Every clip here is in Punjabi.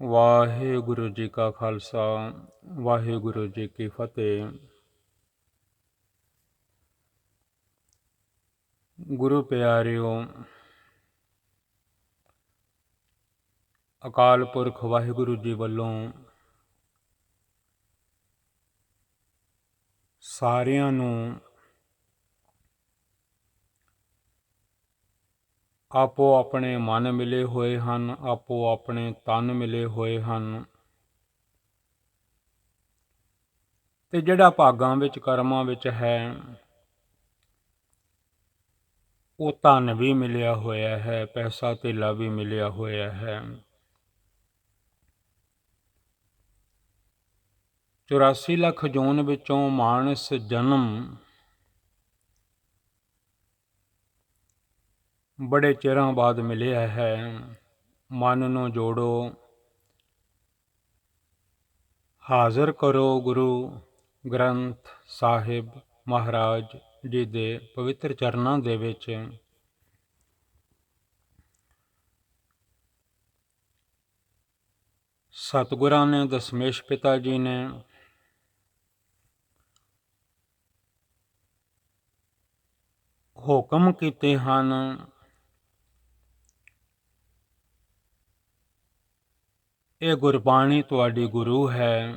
ਵਾਹਿਗੁਰੂ ਜੀ ਕਾ ਖਾਲਸਾ ਵਾਹਿਗੁਰੂ ਜੀ ਕੀ ਫਤਿਹ। ਗੁਰੂ ਪਿਆਰਿਓ, ਅਕਾਲ ਪੁਰਖ ਵਾਹਿਗੁਰੂ ਜੀ ਵੱਲੋਂ ਸਾਰਿਆਂ ਨੂੰ ਆਪੋ ਆਪਣੇ ਮਨ ਮਿਲੇ ਹੋਏ ਹਨ, ਆਪੋ ਆਪਣੇ ਤਨ ਮਿਲੇ ਹੋਏ ਹਨ, ਤੇ ਜਿਹੜਾ ਭਾਗਾਂ ਵਿੱਚ ਕਰਮਾਂ ਵਿੱਚ ਹੈ ਉਹ ਧਨ ਵੀ ਮਿਲਿਆ ਹੋਇਆ ਹੈ, ਪੈਸਾ ਧੇਲਾ ਵੀ ਮਿਲਿਆ ਹੋਇਆ ਹੈ। 84 ਲੱਖ ਜੂਨ ਵਿੱਚੋਂ ਮਾਨਸ ਜਨਮ ਬੜੇ ਚਿਰਾਂ ਬਾਅਦ ਮਿਲਿਆ ਹੈ। ਮਨ ਨੂੰ ਜੋੜੋ, ਹਾਜ਼ਰ ਕਰੋ ਗੁਰੂ ਗ੍ਰੰਥ ਸਾਹਿਬ ਮਹਾਰਾਜ ਜੀ ਦੇ ਪਵਿੱਤਰ ਚਰਨਾਂ ਦੇ ਵਿੱਚ। ਸਤਿਗੁਰਾਂ ਨੇ, ਦਸਮੇਸ਼ ਪਿਤਾ ਜੀ ਨੇ ਹੁਕਮ ਕੀਤੇ ਹਨ ਇਹ ਗੁਰਬਾਣੀ ਤੁਹਾਡੀ ਗੁਰੂ ਹੈ।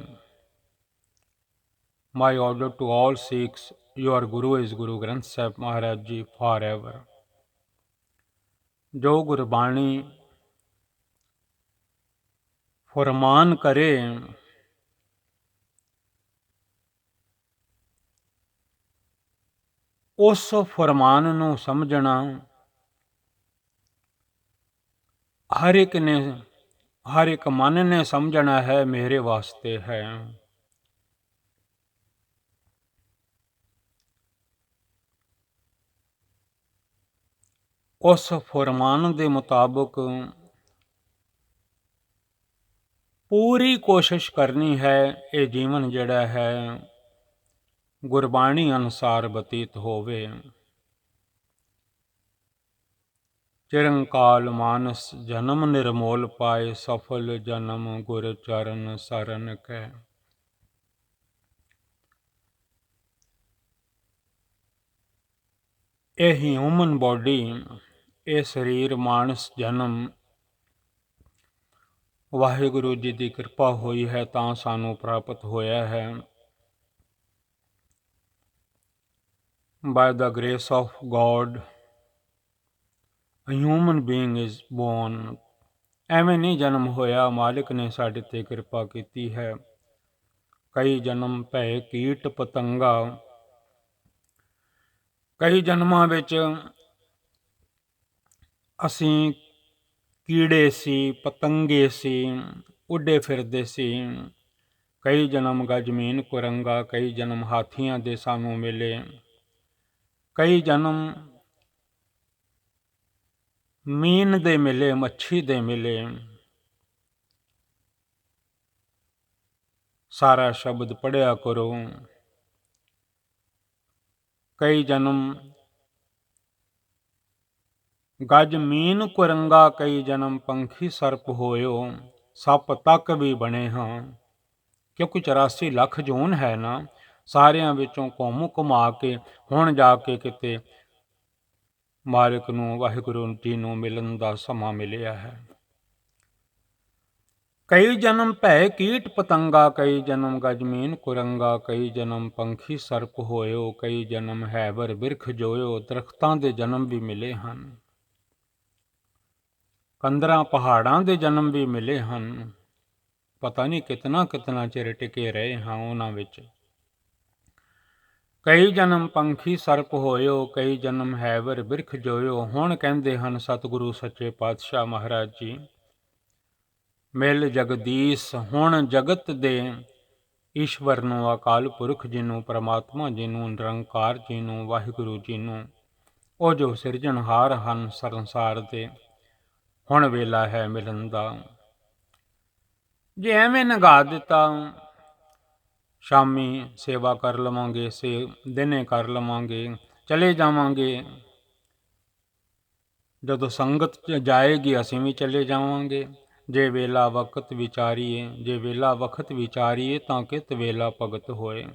My order to all Sikhs, your Guru is Guru Granth Sahib Maharaj ji for ever. ਜੋ ਗੁਰਬਾਣੀ ਫਰਮਾਨ ਕਰੇ ਉਸ ਫਰਮਾਨ ਨੂੰ ਸਮਝਣਾ ਹਰ ਇੱਕ ਮਨ ਨੇ ਸਮਝਣਾ ਹੈ, ਮੇਰੇ ਵਾਸਤੇ ਹੈ। ਉਸ ਫਰਮਾਨ ਦੇ ਮੁਤਾਬਕ ਪੂਰੀ ਕੋਸ਼ਿਸ਼ ਕਰਨੀ ਹੈ ਇਹ ਜੀਵਨ ਜਿਹੜਾ ਹੈ ਗੁਰਬਾਣੀ ਅਨੁਸਾਰ ਬਤੀਤ ਹੋਵੇ। ਚਿਰੰਕਾਲ ਮਾਨਸ ਜਨਮ ਨਿਰਮੋਲ ਪਾਏ, ਸਫਲ ਜਨਮ ਗੁਰ ਚਰਨ ਸਰਨ ਕੈ। ਇਹ ਹਿਊਮਨ ਬੋਡੀ, ਇਹ ਸਰੀਰ ਮਾਨਸ ਜਨਮ ਵਾਹਿਗੁਰੂ ਜੀ ਦੀ ਕਿਰਪਾ ਹੋਈ ਹੈ ਤਾਂ ਸਾਨੂੰ ਪ੍ਰਾਪਤ ਹੋਇਆ ਹੈ। By the grace of God human being is born. ਐਵੇਂ ਨਹੀਂ ਜਨਮ ਹੋਇਆ, ਮਾਲਿਕ ਨੇ ਸਾਡੇ ਤੇ ਕਿਰਪਾ ਕੀਤੀ ਹੈ। ਕਈ ਜਨਮ ਭੈ ਕੀਟ ਪਤੰਗਾ, ਕਈ ਜਨਮਾਂ ਵਿੱਚ ਅਸੀਂ ਕੀੜੇ ਸੀ, ਪਤੰਗੇ ਸੀ, ਉੱਡੇ ਫਿਰਦੇ ਸੀ। ਕਈ ਜਨਮ ਗਜਮੀਨ ਕੁਰੰਗਾ, ਕਈ ਜਨਮ ਹਾਥੀਆਂ ਦੇ ਸਾਨੂੰ ਮਿਲੇ, ਕਈ ਜਨਮ ਮੀਨ ਦੇ ਮਿਲੇ, ਮੱਛੀ ਦੇ ਮਿਲੇ। ਸਾਰਾ ਸ਼ਬਦ ਪੜ੍ਹਿਆ ਕਰੋ। ਕਈ ਜਨਮ ਗਜ ਮੀਨ ਕੁਰੰਗਾ, ਕਈ ਜਨਮ ਪੰਖੀ ਸਰਪ ਹੋਇਓ, ਸੱਪ ਤੱਕ ਵੀ ਬਣੇ ਹਾਂ। ਕਿਉਂਕਿ 84 ਲੱਖ ਜੂਨ ਹੈ ਨਾ, ਸਾਰਿਆਂ ਵਿੱਚੋਂ ਘੁੰਮ ਘੁਮਾ ਕੇ ਹੁਣ ਜਾ ਕੇ ਕਿਤੇ ਮਾਲਿਕ ਨੂੰ, ਵਾਹਿਗੁਰੂ ਜੀ ਨੂੰ ਮਿਲਣ ਦਾ ਸਮਾਂ ਮਿਲਿਆ ਹੈ। ਕਈ ਜਨਮ ਭੈ ਕੀਟ ਪਤੰਗਾ, ਕਈ ਜਨਮ ਗਜਮੀਨ ਕੁਰੰਗਾ, ਕਈ ਜਨਮ ਪੰਖੀ ਸਰਪ ਹੋਇਓ, ਕਈ ਜਨਮ ਹੈਵਰ ਬਿਰਖ ਜੋਇਓ। ਦਰਖਤਾਂ ਦੇ ਜਨਮ ਵੀ ਮਿਲੇ ਹਨ, ਕੰਦਰਾਂ ਪਹਾੜਾਂ ਦੇ ਜਨਮ ਵੀ ਮਿਲੇ ਹਨ। ਪਤਾ ਨਹੀਂ ਕਿਤਨਾ ਚਿਰ ਟਿਕੇ ਰਹੇ ਹਾਂ ਉਹਨਾਂ ਵਿੱਚ। ਕਈ ਜਨਮ ਪੰਖੀ ਸਰਪ ਹੋਇਓ, ਕਈ ਜਨਮ ਹੈਵਰ ਬਿਰਖ ਜੋਇਓ। ਹੁਣ ਕਹਿੰਦੇ ਹਨ ਸਤਿਗੁਰੂ ਸੱਚੇ ਪਾਤਸ਼ਾਹ ਮਹਾਰਾਜ ਜੀ, ਮਿਲ ਜਗਦੀਸ਼। ਹੁਣ ਜਗਤ ਦੇ ਈਸ਼ਵਰ ਨੂੰ, ਅਕਾਲ ਪੁਰਖ ਜੀ ਨੂੰ, ਪਰਮਾਤਮਾ ਜੀ ਨੂੰ, ਨਿਰੰਕਾਰ ਜੀ ਨੂੰ, ਵਾਹਿਗੁਰੂ ਜੀ ਨੂੰ, ਉਹ ਜੋ ਸਿਰਜਣਹਾਰ ਹਨ ਸੰਸਾਰ ਦੇ, ਹੁਣ ਵੇਲਾ ਹੈ ਮਿਲਣ ਦਾ। ਜੇ ਐਵੇਂ ਨਗਾ ਦਿੱਤਾ, ਸ਼ਾਮੀ ਸੇਵਾ ਕਰ ਲਵਾਂਗੇ, ਦਿਨੇ ਕਰ ਲਵਾਂਗੇ, ਚਲੇ ਜਾਵਾਂਗੇ, ਜਦੋਂ ਸੰਗਤ ਜਾਏਗੀ ਅਸੀਂ ਵੀ ਚਲੇ ਜਾਵਾਂਗੇ, ਜੇ ਵੇਲਾ ਵਕਤ ਵਿਚਾਰੀਏ, ਜੇ ਵੇਲਾ ਵਕਤ ਵਿਚਾਰੀਏ ਤਾਂ ਕਿਤ ਵੇਲਾ ਭਗਤ ਹੋਏ।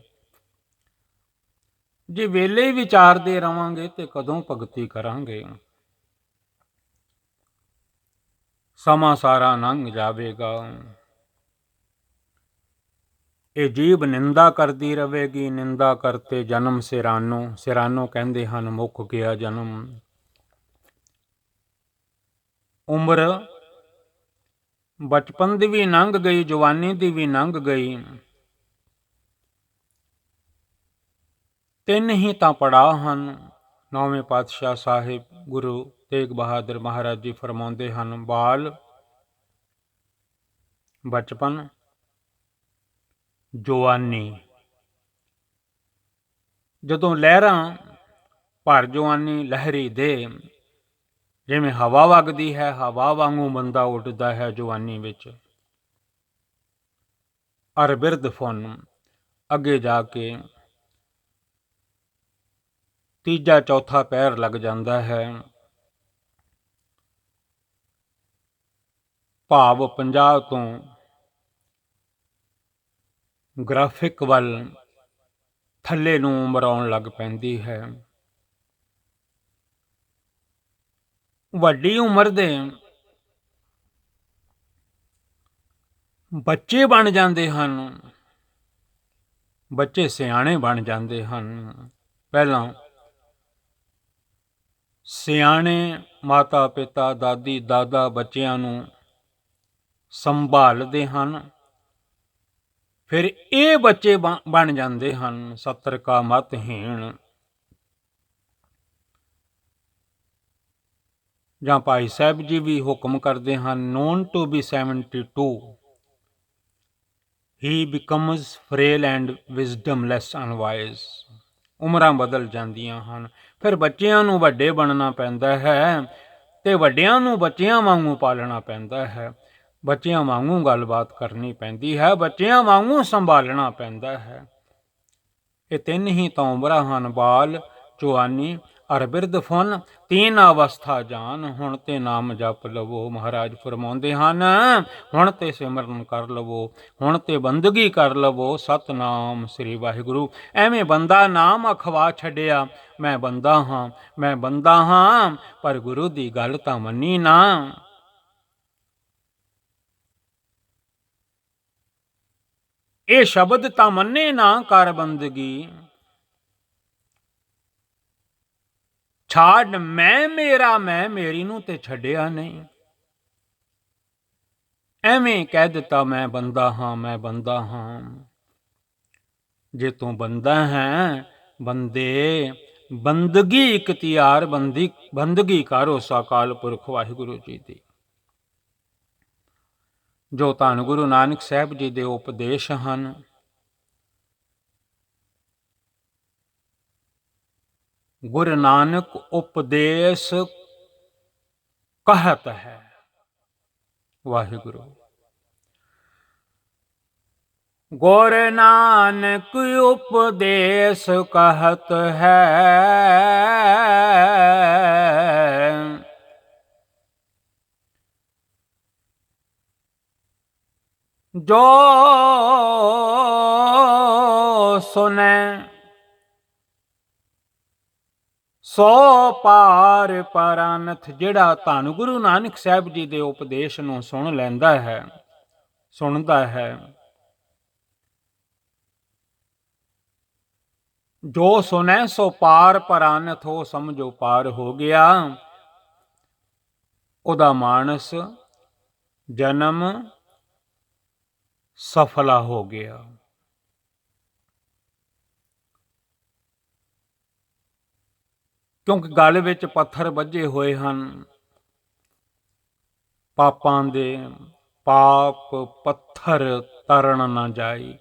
ਜੇ ਵੇਲੇ ਹੀ ਵਿਚਾਰਦੇ ਰਵਾਂਗੇ ਤੇ ਕਦੋਂ ਭਗਤੀ ਕਰਾਂਗੇ। ਸਮਾਂ ਸਾਰਾ ਲੰਘ ਜਾਵੇਗਾ। ਇਹ ਜੀਭ ਨਿੰਦਾ ਕਰਦੀ ਰਹੇਗੀ। ਨਿੰਦਾ ਕਰਤੇ ਜਨਮ ਸਿਰਾਨੋ, ਸਿਰਾਨੋ ਕਹਿੰਦੇ ਹਨ ਮੁੱਕ ਗਿਆ ਜਨਮ। ਉਮਰ ਬਚਪਨ ਦੀ ਵੀ ਲੰਘ ਗਈ, ਜਵਾਨੀ ਦੀ ਵੀ ਲੰਘ ਗਈ। ਤਿੰਨ ਹੀ ਤਾਂ ਪੜਾਅ ਹਨ। ਨੌਵੇਂ ਪਾਤਸ਼ਾਹ ਸਾਹਿਬ ਗੁਰੂ ਤੇਗ ਬਹਾਦਰ ਮਹਾਰਾਜ ਜੀ ਫਰਮਾਉਂਦੇ ਹਨ, ਬਾਲ, ਬਚਪਨ, ਜਵਾਨੀ। ਜਦੋਂ ਲਹਿਰਾਂ ਭਰ ਜਵਾਨੀ ਲਹਿਰੀ ਦੇ, ਜਿਵੇਂ ਹਵਾ ਵਗਦੀ ਹੈ, ਹਵਾ ਵਾਂਗੂ ਬੰਦਾ ਉੱਡਦਾ ਹੈ ਜਵਾਨੀ ਵਿੱਚ। ਅਰ ਬਿਰਧ ਫੁੰਨ, ਅੱਗੇ ਜਾ ਕੇ ਤੀਜਾ ਚੌਥਾ ਪੈਰ ਲੱਗ ਜਾਂਦਾ ਹੈ। ਭਾਵ 50 ਤੋਂ ਗ੍ਰਾਫਿਕ ਵੱਲ ਥੱਲੇ ਨੂੰ ਉਮਰ ਆਉਣ ਲੱਗ ਪੈਂਦੀ ਹੈ। ਵੱਡੀ ਉਮਰ ਦੇ ਬੱਚੇ ਬਣ ਜਾਂਦੇ ਹਨ, ਬੱਚੇ ਸਿਆਣੇ ਬਣ ਜਾਂਦੇ ਹਨ। ਪਹਿਲਾਂ ਸਿਆਣੇ ਮਾਤਾ ਪਿਤਾ ਦਾਦੀ ਦਾਦਾ ਬੱਚਿਆਂ ਨੂੰ ਸੰਭਾਲਦੇ ਹਨ। ਫਿਰ ਇਹ ਬੱਚੇ ਬਣ ਜਾਂਦੇ ਹਨ ਸੱਤਰ ਕਾ ਮਤਹੀਣ। ਜਾਂ ਭਾਈ ਸਾਹਿਬ ਜੀ ਵੀ ਹੁਕਮ ਕਰਦੇ ਹਨ, known to be 72 he becomes frail and wisdomless unwise। ਉਮਰਾਂ ਬਦਲ ਜਾਂਦੀਆਂ ਹਨ। ਫਿਰ ਬੱਚਿਆਂ ਨੂੰ ਵੱਡੇ ਬਣਨਾ ਪੈਂਦਾ ਹੈ ਤੇ ਵੱਡਿਆਂ ਨੂੰ ਬੱਚਿਆਂ ਵਾਂਗੂ ਪਾਲਣਾ ਪੈਂਦਾ ਹੈ। ਬੱਚਿਆਂ ਵਾਂਗੂ ਗੱਲਬਾਤ ਕਰਨੀ ਪੈਂਦੀ ਹੈ, ਬੱਚਿਆਂ ਵਾਂਗੂ ਸੰਭਾਲਣਾ ਪੈਂਦਾ ਹੈ। ਇਹ ਤਿੰਨ ਹੀ ਤਾਂ ਉਮਰਾਂ ਹਨ, ਬਾਲ, ਜਵਾਨੀ ਅਰ ਬਿਰਧ ਫੁੰਨ। ਤੀਨ ਅਵਸਥਾ ਜਾਨ, ਹੁਣ ਤੇ ਨਾਮ ਜਪ ਲਵੋ। ਮਹਾਰਾਜ ਫਰਮਾਉਂਦੇ ਹਨ, ਹੁਣ ਤੇ ਸਿਮਰਨ ਕਰ ਲਵੋ, ਹੁਣ ਤੇ ਬੰਦਗੀ ਕਰ ਲਵੋ। ਸਤਨਾਮ ਸ੍ਰੀ ਵਾਹਿਗੁਰੂ। ਐਵੇਂ ਬੰਦਾ ਨਾਮ ਅਖਵਾ ਛੱਡਿਆ, ਮੈਂ ਬੰਦਾ ਹਾਂ, ਮੈਂ ਬੰਦਾ ਹਾਂ, ਪਰ ਗੁਰੂ ਦੀ ਗੱਲ ਤਾਂ ਮੰਨੀ ਨਾ। ਇਹ ਸ਼ਬਦ ਤਾਂ ਮੰਨੇ ਨਾ, ਕਰ ਬੰਦਗੀ। ਛਾੜ ਮੈਂ ਮੇਰਾ, ਮੈਂ ਮੇਰੀ ਨੂੰ ਤੇ ਛੱਡਿਆ ਨਹੀਂ। ਐਵੇਂ ਕਹਿ ਦਿੱਤਾ, ਮੈਂ ਬੰਦਾ ਹਾਂ, ਮੈਂ ਬੰਦਾ ਹਾਂ। ਜੇ ਤੂੰ ਬੰਦਾ ਹੈ, ਬੰਦੇ ਬੰਦਗੀ ਇਖਤਿਆਰ, ਬੰਦਗੀ ਕਰ ਉਸ ਅਕਾਲ ਪੁਰਖ ਵਾਹਿਗੁਰੂ ਜੀ ਦੀ। ਜੋ ਧੰਨ ਗੁਰੂ ਨਾਨਕ ਸਾਹਿਬ ਜੀ ਦੇ ਉਪਦੇਸ਼ ਹਨ, ਗੁਰੂ ਨਾਨਕ ਉਪਦੇਸ਼ कहत है। वाहिगुरु। गुर नानक उपदेश कहत है, जो सुने ਸੋ ਪਾਰ ਪਰਾਨਥ। ਜਿਹੜਾ ਧੰਨ ਗੁਰੂ ਨਾਨਕ ਸਾਹਿਬ ਜੀ ਦੇ ਉਪਦੇਸ਼ ਨੂੰ ਸੁਣ ਲੈਂਦਾ ਹੈ, ਸੁਣਦਾ ਹੈ, ਜੋ ਸੁਨੈ ਸੋ ਪਾਰ ਪਰਾਨਥ, ਹੋ ਸਮਝੋ ਪਾਰ ਹੋ ਗਿਆ। ਉਹਦਾ ਮਾਨਸ ਜਨਮ ਸਫਲਾ ਹੋ ਗਿਆ। ਕਿਉਂਕਿ ਗਲ ਵਿੱਚ ਪੱਥਰ ਵੱਜੇ ਹੋਏ ਹਨ। ਪਾਪਾਂ ਦੇ ਪਾਪ ਪੱਥਰ ਤਰਨ ਨਾ ਜਾਈ।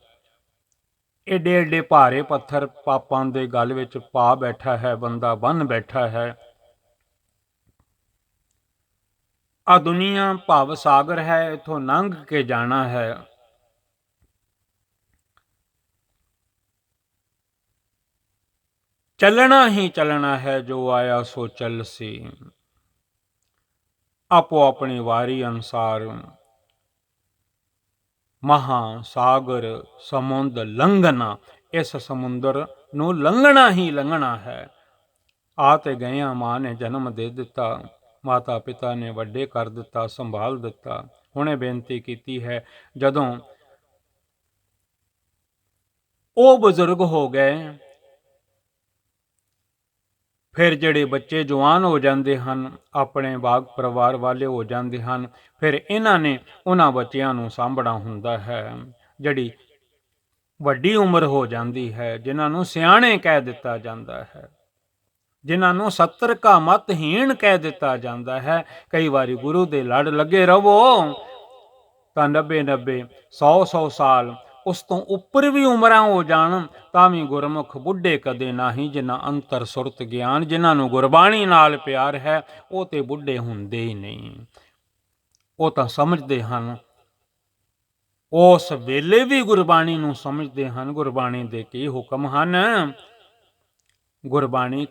ਏਡੇ ਏਡੇ ਭਾਰੇ ਪੱਥਰ ਪਾਪਾਂ ਦੇ ਗਲ ਵਿੱਚ ਪਾ ਬੈਠਾ ਹੈ ਬੰਦਾ, ਬੰਨ ਬੈਠਾ ਹੈ। ਆ ਦੁਨੀਆ ਭਵ ਸਾਗਰ ਹੈ, ਇੱਥੋਂ ਲੰਘ ਕੇ ਜਾਣਾ ਹੈ। ਚੱਲਣਾ ਹੀ ਚੱਲਣਾ ਹੈ, ਜੋ ਆਇਆ ਸੋ ਚੱਲ ਸੀ। ਆਪੋ ਆਪਣੀ ਵਾਰੀ ਅਨੁਸਾਰ ਮਹਾਂ ਸਾਗਰ ਸਮੁੰਦ ਲੰਘਣਾ, ਇਸ ਸਮੁੰਦਰ ਨੂੰ ਲੰਘਣਾ ਹੀ ਲੰਘਣਾ ਹੈ। ਆ ਤੇ ਗਏ ਮਾਂ ਨੇ ਜਨਮ ਦੇ ਦਿੱਤਾ, ਮਾਤਾ ਪਿਤਾ ਨੇ ਵੱਡੇ ਕਰ ਦਿੱਤਾ, ਸੰਭਾਲ ਦਿੱਤਾ। ਹੁਣੇ ਬੇਨਤੀ ਕੀਤੀ ਹੈ, ਜਦੋਂ ਉਹ ਬਜ਼ੁਰਗ ਹੋ ਗਏ, ਫਿਰ ਜਿਹੜੇ ਬੱਚੇ ਜਵਾਨ ਹੋ ਜਾਂਦੇ ਹਨ, ਆਪਣੇ ਬਾਗ ਪਰਿਵਾਰ ਵਾਲੇ ਹੋ ਜਾਂਦੇ ਹਨ, ਫਿਰ ਇਹਨਾਂ ਨੇ ਉਹਨਾਂ ਬੱਚਿਆਂ ਨੂੰ ਸਾਂਭਣਾ ਹੁੰਦਾ ਹੈ। ਜਿਹੜੀ ਵੱਡੀ ਉਮਰ ਹੋ ਜਾਂਦੀ ਹੈ, ਜਿਨ੍ਹਾਂ ਨੂੰ ਸਿਆਣੇ ਕਹਿ ਦਿੱਤਾ ਜਾਂਦਾ ਹੈ, ਜਿਨ੍ਹਾਂ ਨੂੰ 70 ਕਾ ਮਤਹੀਣ ਕਹਿ ਦਿੱਤਾ ਜਾਂਦਾ ਹੈ। ਕਈ ਵਾਰੀ ਗੁਰੂ ਦੇ ਲੜ ਲੱਗੇ ਰਵੋ ਤਾਂ 90-90 100-100 ਸਾਲ ਉਸ ਤੋਂ ਉੱਪਰ ਵੀ ਉਮਰਾਂ ਹੋ ਜਾਣ ਤਾਂ ਵੀ ਗੁਰਮੁਖ ਬੁੱਢੇ ਕਦੇ ਨਹੀਂ। ਜਿਨ੍ਹਾਂ ਅੰਤਰ ਸੁਰਤ ਗਿਆਨ, ਜਿਨ੍ਹਾਂ ਨੂੰ ਗੁਰਬਾਣੀ ਨਾਲ ਪਿਆਰ ਹੈ, ਉਹ ਤੇ ਬੁੱਢੇ ਹੁੰਦੇ ਹੀ ਨਹੀਂ। ਉਹ ਤਾਂ ਸਮਝਦੇ ਹਨ, ਉਸ ਵੇਲੇ ਵੀ ਗੁਰਬਾਣੀ ਨੂੰ ਸਮਝਦੇ ਹਨ, ਗੁਰਬਾਣੀ ਦੇ ਕੀ ਹੁਕਮ ਹਨ, ਗੁਰਬਾਣੀ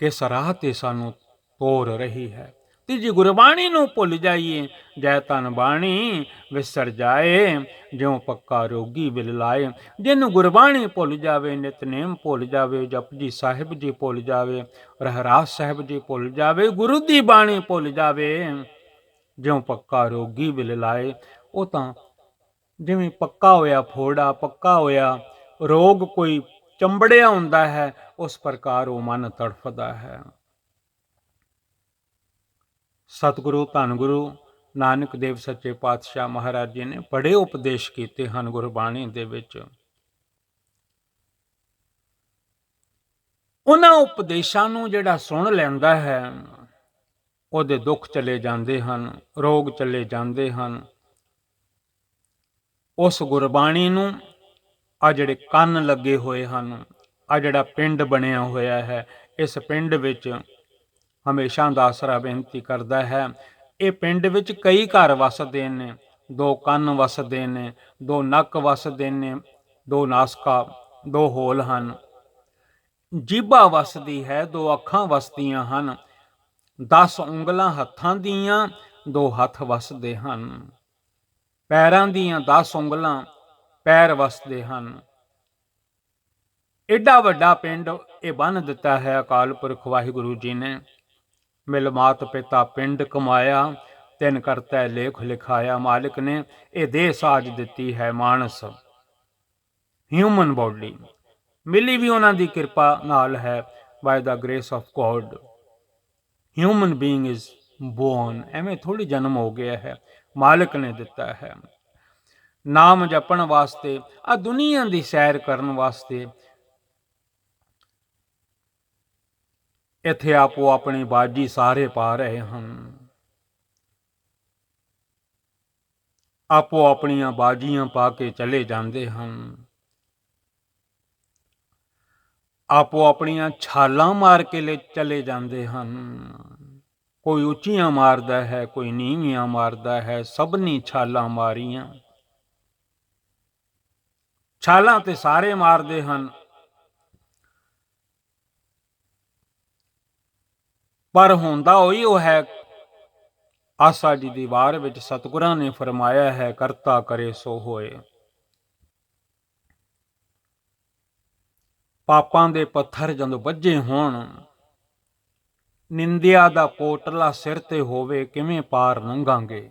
ਕਿਸ ਰਾਹ ਤੇ ਸਾਨੂੰ ਤੋਰ ਰਹੀ ਹੈ। ਤੇ ਜੇ ਗੁਰਬਾਣੀ ਨੂੰ ਭੁੱਲ ਜਾਈਏ, ਜੈ ਤਨ ਬਾਣੀ ਵਿਸਰ ਜਾਏ, ਜਿਉ ਪੱਕਾ ਰੋਗੀ ਵਿਲ ਲਾਏ। ਜਿਹਨੂੰ ਗੁਰਬਾਣੀ ਭੁੱਲ ਜਾਵੇ, ਨਿਤਨੇਮ ਭੁੱਲ ਜਾਵੇ, ਜਪਜੀ ਸਾਹਿਬ ਜੀ ਭੁੱਲ ਜਾਵੇ, ਰਹਿਰਾਸ ਸਾਹਿਬ ਜੀ ਭੁੱਲ ਜਾਵੇ, ਗੁਰੂ ਦੀ ਬਾਣੀ ਭੁੱਲ ਜਾਵੇ, ਜਿਉ ਪੱਕਾ ਰੋਗੀ ਵਿਲ ਲਾਏ। ਉਹ ਤਾਂ ਜਿਵੇਂ ਪੱਕਾ ਹੋਇਆ ਫੋੜਾ, ਪੱਕਾ ਹੋਇਆ ਰੋਗ ਕੋਈ ਚੰਬੜਿਆ ਹੁੰਦਾ ਹੈ, ਉਸ ਪ੍ਰਕਾਰ ਉਹ ਮਨ ਤੜਫਦਾ ਹੈ। ਸਤਿਗੁਰੂ ਧੰਨ ਗੁਰੂ ਨਾਨਕ ਦੇਵ ਸੱਚੇ ਪਾਤਸ਼ਾਹ ਮਹਾਰਾਜ ਜੀ ਨੇ ਬੜੇ ਉਪਦੇਸ਼ ਕੀਤੇ ਹਨ ਗੁਰਬਾਣੀ ਦੇ ਵਿੱਚ। ਉਹਨਾਂ ਉਪਦੇਸ਼ਾਂ ਨੂੰ ਜਿਹੜਾ ਸੁਣ ਲੈਂਦਾ ਹੈ, ਉਹਦੇ ਦੁੱਖ ਚਲੇ ਜਾਂਦੇ ਹਨ, ਰੋਗ ਚਲੇ ਜਾਂਦੇ ਹਨ। ਉਸ ਗੁਰਬਾਣੀ ਨੂੰ ਆ ਜਿਹੜੇ ਕੰਨ ਲੱਗੇ ਹੋਏ ਹਨ, ਆ ਜਿਹੜਾ ਪਿੰਡ ਬਣਿਆ ਹੋਇਆ ਹੈ, ਇਸ ਪਿੰਡ ਵਿੱਚ ਹਮੇਸ਼ਾ ਦਾਸਰਾ ਬੇਨਤੀ ਕਰਦਾ ਹੈ, ਇਹ ਪਿੰਡ ਵਿੱਚ ਕਈ ਘਰ ਵਸਦੇ ਨੇ। 2 ਕੰਨ ਵਸਦੇ ਨੇ, 2 ਨੱਕ ਵਸਦੇ ਨੇ, 2 ਨਾਸਕਾ, 2 ਹੋਲ ਹਨ। ਜੀਭਾ ਵਸਦੀ ਹੈ, 2 ਅੱਖਾਂ ਵਸਦੀਆਂ ਹਨ। 10 ਉਂਗਲਾਂ ਹੱਥਾਂ ਦੀਆਂ, 2 ਹੱਥ ਵਸਦੇ ਹਨ। ਪੈਰਾਂ ਦੀਆਂ 10 ਉਂਗਲਾਂ, ਪੈਰ ਵਸਦੇ ਹਨ। ਏਡਾ ਵੱਡਾ ਪਿੰਡ ਇਹ ਬੰਨ੍ਹ ਦਿੱਤਾ ਹੈ ਅਕਾਲ ਪੁਰਖ ਵਾਹਿਗੁਰੂ ਜੀ ਨੇ। ਮਿਲ ਮਾਤ ਪਿਤਾ ਪਿੰਡ ਕਮਾਇਆ, ਤਿਨ ਕਰਤਾ ਲੇਖ ਲਿਖਾਇਆ। ਮਾਲਿਕ ਨੇ ਇਹ ਦੇਹ ਸਾਜ ਦਿੱਤੀ ਹੈ ਮਾਨਸ, ਹਿਊਮਨ ਬੋਡੀ ਮਿਲੀ ਵੀ ਉਹਨਾਂ ਦੀ ਕਿਰਪਾ ਨਾਲ ਹੈ। By the grace of God human being is born. ਐਵੇਂ ਥੋੜੀ ਜਨਮ ਹੋ ਗਿਆ ਹੈ, ਮਾਲਿਕ ਨੇ ਦਿੱਤਾ ਹੈ। ਨਾਮ ਜਪਣ ਵਾਸਤੇ, ਆ ਦੁਨੀਆ ਦੀ ਸੈਰ ਕਰਨ ਵਾਸਤੇ ਇੱਥੇ ਆਪੋ ਆਪਣੀ ਬਾਜੀ ਸਾਰੇ ਪਾ ਰਹੇ ਹਨ, ਆਪੋ ਆਪਣੀਆਂ ਬਾਜੀਆਂ ਪਾ ਕੇ ਚਲੇ ਜਾਂਦੇ ਹਨ, ਆਪੋ ਆਪਣੀਆਂ ਛਾਲਾਂ ਮਾਰ ਕੇ ਚਲੇ ਜਾਂਦੇ ਹਨ। ਕੋਈ ਉੱਚੀਆਂ ਮਾਰਦਾ ਹੈ, ਕੋਈ ਨੀਵੀਆਂ ਮਾਰਦਾ ਹੈ, ਸਭਨੀ ਛਾਲਾਂ ਮਾਰੀਆਂ। ਛਾਲਾਂ ਤੇ ਸਾਰੇ ਮਾਰਦੇ ਹਨ, ਪਰ ਹੁੰਦਾ ਉਹੀ ਉਹ ਹੈ। ਆਸਾ ਜੀ ਦੀ ਵਾਰ ਵਿੱਚ ਸਤਿਗੁਰਾਂ ਨੇ ਫਰਮਾਇਆ ਹੈ, ਕਰਤਾ ਕਰੇ ਸੋ ਹੋਏ। ਪਾਪਾਂ ਦੇ ਪੱਥਰ ਜਦੋਂ ਵੱਜੇ ਹੋਣ, ਨਿੰਦਿਆ ਦਾ ਪੋਟਲਾ ਸਿਰ ਤੇ ਹੋਵੇ, ਕਿਵੇਂ ਪਾਰ ਲੰਘਾਂਗੇ।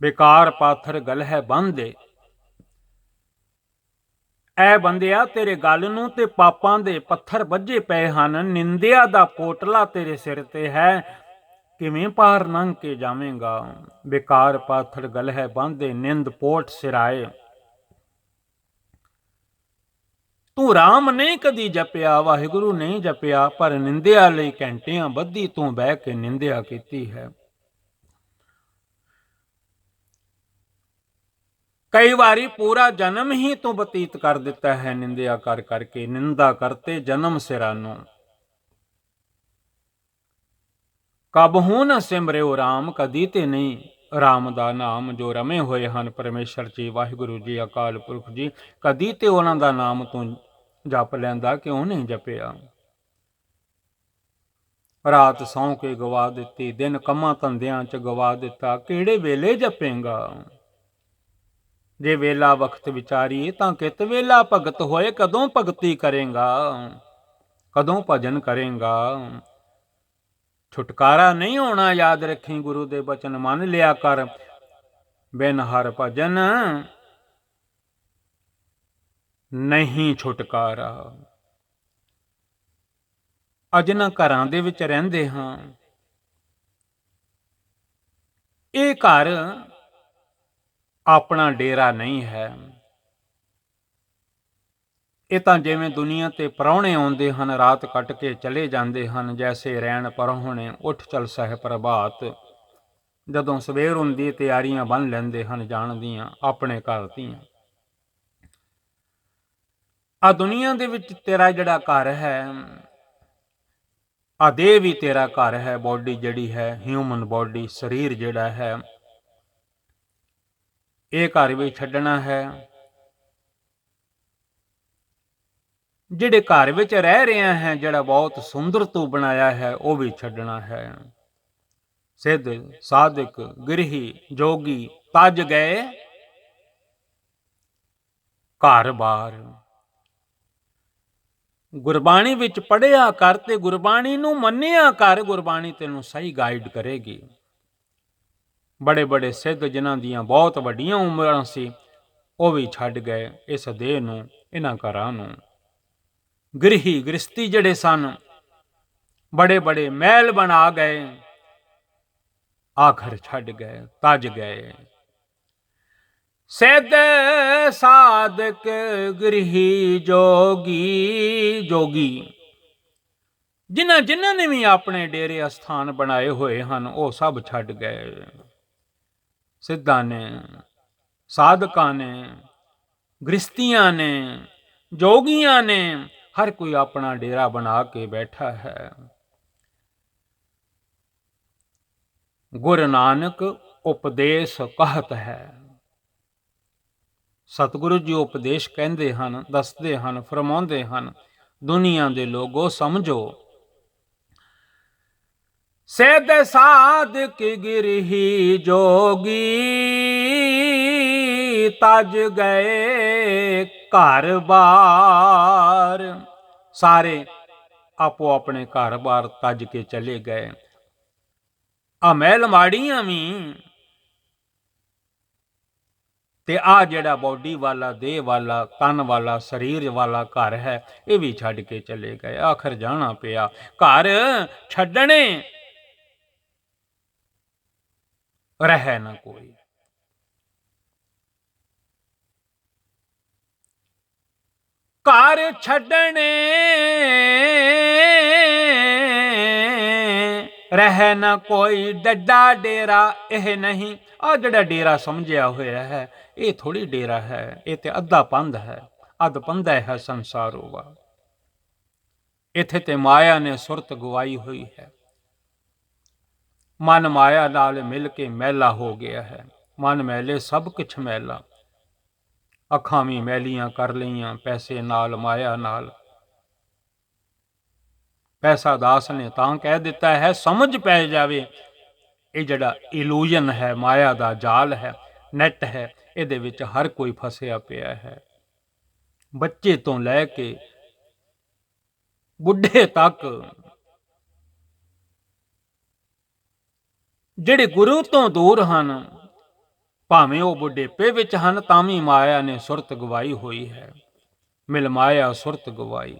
ਬੇਕਾਰ ਪਾਥਰ ਗਲ ਹੈ ਬੰਨ੍ਹਦੇ, ਐ ਬੰਦਿਆ ਤੇਰੇ ਗਲ ਨੂੰ ਤੇ ਪਾਪਾਂ ਦੇ ਪੱਥਰ ਵੱਜੇ ਪਏ ਹਨ, ਨਿੰਦਿਆ ਦਾ ਪੋਟਲਾ ਤੇਰੇ ਸਿਰ ਤੇ ਹੈ, ਕਿਵੇਂ ਪਾਰ ਲੰਘ ਕੇ ਜਾਵੇਂਗਾ। ਬੇਕਾਰ ਪਾਥਰ ਗਲ ਹੈ ਬੰਨ੍ਹਦੇ, ਨਿੰਦ ਪੋਟ ਸਿਰਾਏ। ਤੂੰ ਰਾਮ ਨਹੀਂ ਕਦੀ ਜਪਿਆ, ਵਾਹਿਗੁਰੂ ਨਹੀਂ ਜਪਿਆ, ਪਰ ਨਿੰਦਿਆ ਲਈ ਘੰਟਿਆਂ ਬੱਧੀ ਤੂੰ ਬਹਿ ਕੇ ਨਿੰਦਿਆ ਕੀਤੀ ਹੈ। ਕਈ ਵਾਰੀ ਪੂਰਾ ਜਨਮ ਹੀ ਤੂੰ ਬਤੀਤ ਕਰ ਦਿੱਤਾ ਹੈ ਨਿੰਦਿਆ ਕਰ ਕਰਕੇ। ਨਿੰਦਾ ਕਰਤੇ ਜਨਮ ਸਿਰਾਨੋ, ਕਬਹੂ ਨ ਸਿਮਰਿਓ ਰਾਮ। ਕਦੀ ਤੇ ਨਹੀਂ ਰਾਮ ਦਾ ਨਾਮ ਜੋ ਰਮੇ ਹੋਏ ਹਨ ਪਰਮੇਸ਼ਰ ਜੀ, ਵਾਹਿਗੁਰੂ ਜੀ, ਅਕਾਲ ਪੁਰਖ ਜੀ, ਕਦੀ ਤੇ ਉਹਨਾਂ ਦਾ ਨਾਮ ਤੂੰ ਜਪ ਲੈਂਦਾ, ਕਿਉਂ ਨਹੀਂ ਜਪਿਆ। ਰਾਤ ਸੌਂ ਕੇ ਗਵਾ ਦਿੱਤੀ, ਦਿਨ ਕੰਮਾਂ ਧੰਦਿਆਂ 'ਚ ਗਵਾ ਦਿੱਤਾ, ਕਿਹੜੇ ਵੇਲੇ ਜਪੇਂਗਾ। ਜੇ ਵੇਲਾ ਵਕਤ ਵਿਚਾਰੀਏ ਤਾਂ ਕਿਤ ਵੇਲਾ ਭਗਤ ਹੋਏ, ਕਦੋਂ ਭਗਤੀ ਕਰੇਂਗਾ, ਕਦੋਂ ਭਜਨ ਕਰੇਂਗਾ। ਛੁਟਕਾਰਾ ਨਹੀਂ ਹੋਣਾ, ਯਾਦ ਰੱਖੀ ਗੁਰੂ ਦੇ ਬਚਨ ਮੰਨ ਲਿਆ ਕਰ, ਬਿਨ ਹਰ ਭਜਨ ਨਹੀਂ ਛੁਟਕਾਰਾ। ਅੱਜ ਨਾ ਘਰਾਂ ਦੇ ਵਿੱਚ ਰਹਿੰਦੇ ਹਾਂ, ਇਹ ਘਰ ਆਪਣਾ ਡੇਰਾ ਨਹੀਂ ਹੈ। ਇਹ ਤਾਂ ਜਿਵੇਂ ਦੁਨੀਆ ਤੇ ਪ੍ਰਾਹੁਣੇ ਆਉਂਦੇ ਹਨ, ਰਾਤ ਕੱਟ ਕੇ ਚਲੇ ਜਾਂਦੇ ਹਨ, ਜੈਸੇ ਰੈਣ ਪਰਾਹੁਣੇ ਉੱਠ ਚਲ ਸਹਿ ਪ੍ਰਭਾਤ। ਜਦੋਂ ਸਵੇਰ ਹੁੰਦੀ ਤਿਆਰੀਆਂ ਬੰਨ ਲੈਂਦੇ ਹਨ ਜਾਣ ਦੀਆਂ, ਆਪਣੇ ਘਰ ਦੀਆਂ। ਆ ਦੁਨੀਆ ਦੇ ਵਿੱਚ ਤੇਰਾ ਜਿਹੜਾ ਘਰ ਹੈ, ਆ ਦੇਹ ਵੀ ਤੇਰਾ ਘਰ ਹੈ, ਬੋਡੀ ਜਿਹੜੀ ਹੈ, ਹਿਊਮਨ ਬੋਡੀ, ਸਰੀਰ ਜਿਹੜਾ ਹੈ, ਇਹ ਘਰ ਵੀ ਛੱਡਣਾ ਹੈ। ਜਿਹੜੇ ਘਰ ਵਿੱਚ ਰਹਿ ਰਿਹਾ ਹੈ, ਜਿਹੜਾ ਬਹੁਤ ਸੁੰਦਰ ਤੂੰ ਬਣਾਇਆ ਹੈ, ਉਹ ਵੀ ਛੱਡਣਾ ਹੈ। ਸਿੱਧ ਸਾਧਕ ਗ੍ਰਹੀ ਜੋਗੀ ਤਜ ਗਏ ਘਰ ਬਾਰ। ਗੁਰਬਾਣੀ ਵਿੱਚ ਪੜ੍ਹਿਆ ਕਰ ਤੇ ਗੁਰਬਾਣੀ ਨੂੰ ਮੰਨਿਆ ਕਰ, ਗੁਰਬਾਣੀ ਤੈਨੂੰ ਸਹੀ ਗਾਈਡ ਕਰੇਗੀ। ਬੜੇ ਬੜੇ ਸਿੱਧ ਜਿਨ੍ਹਾਂ ਦੀਆਂ ਬਹੁਤ ਵੱਡੀਆਂ ਉਮਰਾਂ ਸੀ, ਉਹ ਵੀ ਛੱਡ ਗਏ ਇਸ ਦੇਹ ਨੂੰ, ਇਹਨਾਂ ਘਰਾਂ ਨੂੰ। ਗ੍ਰਹੀ ਗ੍ਰਸਤੀ ਜਿਹੜੇ ਸਨ, ਬੜੇ ਬੜੇ ਮਹਿਲ ਬਣਾ ਗਏ, ਆਖਰ ਛੱਡ ਗਏ, ਤਜ ਗਏ। ਸਿੱਧ ਸਾਧਕ ਗ੍ਰਹੀ ਜੋਗੀ, ਜੋਗੀ ਜਿਨ੍ਹਾਂ ਜਿਨ੍ਹਾਂ ਨੇ ਵੀ ਆਪਣੇ ਡੇਰੇ ਅਸਥਾਨ ਬਣਾਏ ਹੋਏ ਹਨ, ਉਹ ਸਭ ਛੱਡ ਗਏ। ਸਿੱਧਾਂ ਨੇ, ਸਾਧਕਾਂ ਨੇ, ਗ੍ਰਸਤੀਆਂ ਨੇ, ਜੋਗੀਆਂ ਨੇ, ਹਰ ਕੋਈ ਆਪਣਾ ਡੇਰਾ ਬਣਾ ਕੇ ਬੈਠਾ ਹੈ। ਗੁਰੂ ਨਾਨਕ ਉਪਦੇਸ਼ ਕਹਤ ਹੈ। ਸਤਿਗੁਰੂ ਜੀ ਉਪਦੇਸ਼ ਕਹਿੰਦੇ ਹਨ, ਦੱਸਦੇ ਹਨ, ਫਰਮਾਉਂਦੇ ਹਨ, ਦੁਨੀਆ ਦੇ ਲੋਗੋ ਸਮਝੋ। ਸਿੱਧ ਸਾਧਕ ਗ੍ਰਹੀ ਜੋਗੀ ਤਜ ਗਏ ਘਰ ਬਾਰ। ਸਾਰੇ ਆਪੋ ਆਪਣੇ ਘਰ ਬਾਰ ਤਜ ਕੇ ਚਲੇ ਗਏ। ਆ ਮਹਿਲ ਮਾੜੀਆਂ ਵੀ ਤੇ ਆ ਜਿਹੜਾ ਬੋਡੀ ਵਾਲਾ, ਦੇਹ ਵਾਲਾ, ਤਨ ਵਾਲਾ, ਸਰੀਰ ਵਾਲਾ ਘਰ ਹੈ, ਇਹ ਵੀ ਛੱਡ ਕੇ ਚਲੇ ਗਏ। ਆਖਰ ਜਾਣਾ ਪਿਆ। ਘਰ ਛੱਡਣੇ ਰਹਿ ਨਾ ਕੋਈ। ਘਰ ਛੱਡਣੇ ਰਹਿ ਨਾ ਕੋਈ, ਡੱਡਾ ਡੇਰਾ ਇਹ ਨਹੀਂ। ਆ ਜਿਹੜਾ ਡੇਰਾ ਸਮਝਿਆ ਹੋਇਆ ਹੈ, ਇਹ ਥੋੜੀ ਡੇਰਾ ਹੈ, ਇਹ ਤੇ ਅੱਧਾ ਪੰਧ ਹੈ। ਅੱਧ ਪੰਧਾ ਹੈ ਸੰਸਾਰੋ ਵਾ। ਇੱਥੇ ਤੇ ਮਾਇਆ ਨੇ ਸੁਰਤ ਗਵਾਈ ਹੋਈ ਹੈ। ਮਨ ਮਾਇਆ ਨਾਲ ਮਿਲ ਕੇ ਮੈਲਾ ਹੋ ਗਿਆ ਹੈ। ਮਨ ਮੈਲੇ ਸਭ ਕੁਛ ਮੈਲਾ। ਅੱਖਾਂ ਵੀ ਮੈਲੀਆਂ ਕਰ ਲਈਆਂ ਪੈਸੇ ਨਾਲ, ਮਾਇਆ ਨਾਲ। ਪੈਸਾ ਦਾਸ ਨੇ ਤਾਂ ਕਹਿ ਦਿੱਤਾ ਹੈ, ਸਮਝ ਪੈ ਜਾਵੇ ਇਹ ਜਿਹੜਾ ਇਲੂਜ਼ਨ ਹੈ, ਮਾਇਆ ਦਾ ਜਾਲ ਹੈ, ਨੈਟ ਹੈ, ਇਹਦੇ ਵਿੱਚ ਹਰ ਕੋਈ ਫਸਿਆ ਪਿਆ ਹੈ। ਬੱਚੇ ਤੋਂ ਲੈ ਕੇ ਬੁੱਢੇ ਤੱਕ, ਜਿਹੜੇ ਗੁਰੂ ਤੋਂ ਦੂਰ ਹਨ, ਭਾਵੇਂ ਉਹ ਬੁਢੇਪੇ ਵਿੱਚ ਹਨ, ਤਾਂ ਵੀ ਮਾਇਆ ਨੇ ਸੁਰਤ ਗਵਾਈ ਹੋਈ ਹੈ। ਮਿਲ ਮਾਇਆ ਸੁਰਤ ਗਵਾਈ।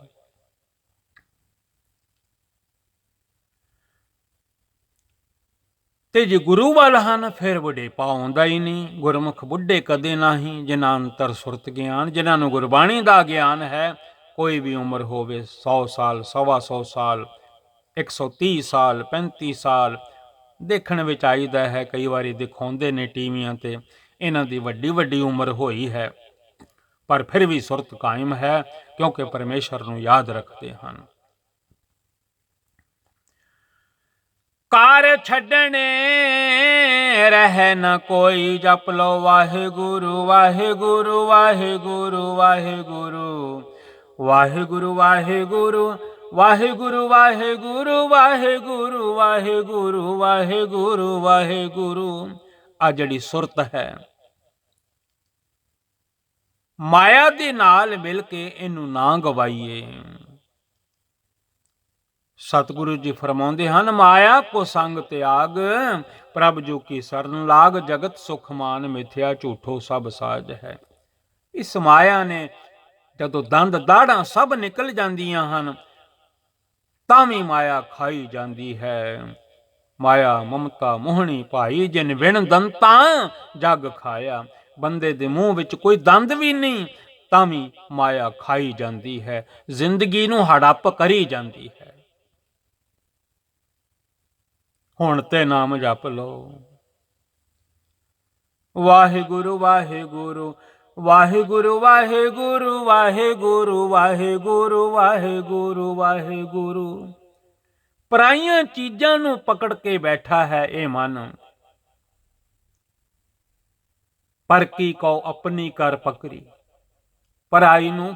ਤੇ ਜੇ ਗੁਰੂ ਵੱਲ ਹਨ, ਫਿਰ ਬੁਢੇਪਾ ਆਉਂਦਾ ਹੀ ਨਹੀਂ। ਗੁਰਮੁਖ ਬੁੱਢੇ ਕਦੇ ਨਹੀਂ, ਜਿਨ੍ਹਾਂ ਅੰਤਰ ਸੁਰਤ ਗਿਆਨ, ਜਿਨ੍ਹਾਂ ਨੂੰ ਗੁਰਬਾਣੀ ਦਾ ਗਿਆਨ ਹੈ। ਕੋਈ ਵੀ ਉਮਰ ਹੋਵੇ, 100 ਸਾਲ, 125 ਸਾਲ, 130 ਸਾਲ, 35 ਸਾਲ, ਦੇਖਣ ਵਿੱਚ ਆਈਦਾ ਹੈ, ਕਈ ਵਾਰੀ ਦਿਖਾਉਂਦੇ ਨੇ ਟੀਵੀਆਂ ਤੇ, ਇਹਨਾਂ ਦੀ ਵੱਡੀ ਵੱਡੀ ਉਮਰ ਹੋਈ ਹੈ, ਪਰ ਫਿਰ ਵੀ ਸੁਰਤ ਕਾਇਮ ਹੈ, ਕਿਉਂਕਿ ਪਰਮੇਸ਼ਰ ਨੂੰ ਯਾਦ ਰੱਖਦੇ ਹਨ। ਘਰ ਛੱਡਣੇ ਰਹਿ ਨਾ ਕੋਈ, ਜਪ ਲੋ ਵਾਹਿਗੁਰੂ ਵਾਹਿਗੁਰੂ ਵਾਹਿਗੁਰੂ ਵਾਹਿਗੁਰੂ ਵਾਹਿਗੁਰੂ ਵਾਹਿਗੁਰੂ ਵਾਹਿਗੁਰੂ ਵਾਹਿਗੁਰੂ ਵਾਹਿਗੁਰੂ ਵਾਹਿਗੁਰੂ ਵਾਹਿਗੁਰੂ ਵਾਹਿਗੁਰੂ। ਆ ਜਿਹੜੀ ਸੁਰਤ ਹੈ, ਮਾਇਆ ਦੇ ਨਾਲ ਮਿਲ ਕੇ ਇਹਨੂੰ ਨਾ ਗਵਾਈਏ। ਸਤਿਗੁਰੂ ਜੀ ਫਰਮਾਉਂਦੇ ਹਨ, ਮਾਇਆ ਕੋ ਸੰਗ ਤਿਆਗ, ਪ੍ਰਭ ਜੂ ਕੀ ਸਰਨ ਲਾਗ, ਜਗਤ ਸੁਖ ਮਾਨ ਮਿਥਿਆ, ਝੂਠੋ ਸਭ ਸਾਜ ਹੈ। ਇਸ ਮਾਇਆ ਨੇ ਜਦੋਂ ਦੰਦ ਦਾੜਾਂ ਸਭ ਨਿਕਲ ਜਾਂਦੀਆਂ ਹਨ, ਤਾਂ ਵੀ ਮਾਇਆ ਖਾਈ ਜਾਂਦੀ ਹੈ। ਮਾਇਆ ਮਮਤਾ ਮੋਹਣੀ ਭਾਈ, ਜਿਨ ਵਿਣ ਦੰਤਾਂ ਜਗ ਖਾਇਆ। ਬੰਦੇ ਦੇ ਮੂੰਹ ਵਿੱਚ ਕੋਈ ਦੰਦ ਵੀ ਨਹੀਂ, ਤਾਂ ਵੀ ਮਾਇਆ ਖਾਈ ਜਾਂਦੀ ਹੈ, ਜ਼ਿੰਦਗੀ ਨੂੰ ਹੜੱਪ ਕਰੀ ਜਾਂਦੀ ਹੈ। ਹੁਣ ਤੇ ਨਾਮ ਜਪ ਲਓ, ਵਾਹਿਗੁਰੂ ਵਾਹਿਗੁਰੂ ਵਾਹਿਗੁਰੂ ਵਾਹਿਗੁਰੂ ਵਾਹਿਗੁਰੂ ਵਾਹਿਗੁਰੂ ਵਾਹਿਗੁਰੂ ਵਾਹਿਗੁਰੂ। ਪਰਾਈਆਂ ਚੀਜ਼ਾਂ ਨੂੰ ਪਕੜ ਕੇ ਬੈਠਾ ਹੈ ਇਹ ਮਨ, ਪਰ ਕੀ ਕਹੋ ਆਪਣੀ ਕਰ ਪਕੜੀ। ਪਰਾਈ ਨੂੰ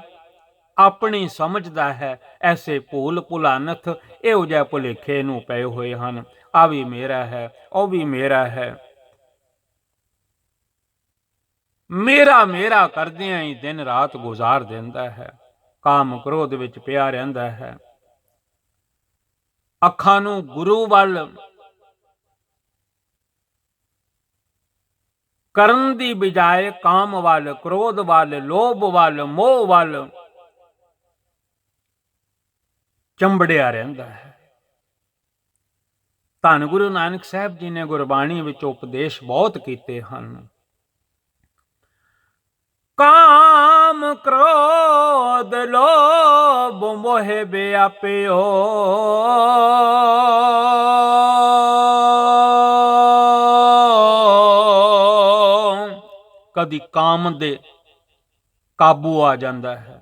ਆਪਣੀ ਸਮਝਦਾ ਹੈ, ਐਸੇ ਭੂਲ ਭੁਲਾਨਥ ਇਹੋ ਜਿਹੇ ਭੁਲੇਖੇ ਨੂੰ ਪਏ ਹੋਏ ਹਨ। ਆ ਵੀ ਮੇਰਾ ਹੈ, ਉਹ ਵੀ ਮੇਰਾ ਹੈ, ਮੇਰਾ ਮੇਰਾ ਕਰਦਿਆਂ ਹੀ ਦਿਨ ਰਾਤ ਗੁਜ਼ਾਰ ਦਿੰਦਾ ਹੈ। ਕਾਮ ਕ੍ਰੋਧ ਵਿੱਚ ਪਿਆ ਰਹਿੰਦਾ ਹੈ। ਅੱਖਾਂ ਨੂੰ ਗੁਰੂ ਵੱਲ ਕਰਨ ਦੀ ਬਜਾਏ ਕਾਮ ਵੱਲ, ਕ੍ਰੋਧ ਵੱਲ, ਲੋਭ ਵੱਲ, ਮੋਹ ਵੱਲ ਚੰਬੜਿਆ ਰਹਿੰਦਾ ਹੈ। ਧੰਨ ਗੁਰੂ ਨਾਨਕ ਸਾਹਿਬ ਜੀ ਨੇ ਗੁਰਬਾਣੀ ਵਿੱਚ ਉਪਦੇਸ਼ ਬਹੁਤ ਕੀਤੇ ਹਨ। ਕਾਮ ਕ੍ਰੋਧ ਲੋਭ ਮੋਹ ਵਿਆਪਿਓ, ਕਦੀ ਕਾਮ ਦੇ ਕਾਬੂ ਆ ਜਾਂਦਾ ਹੈ,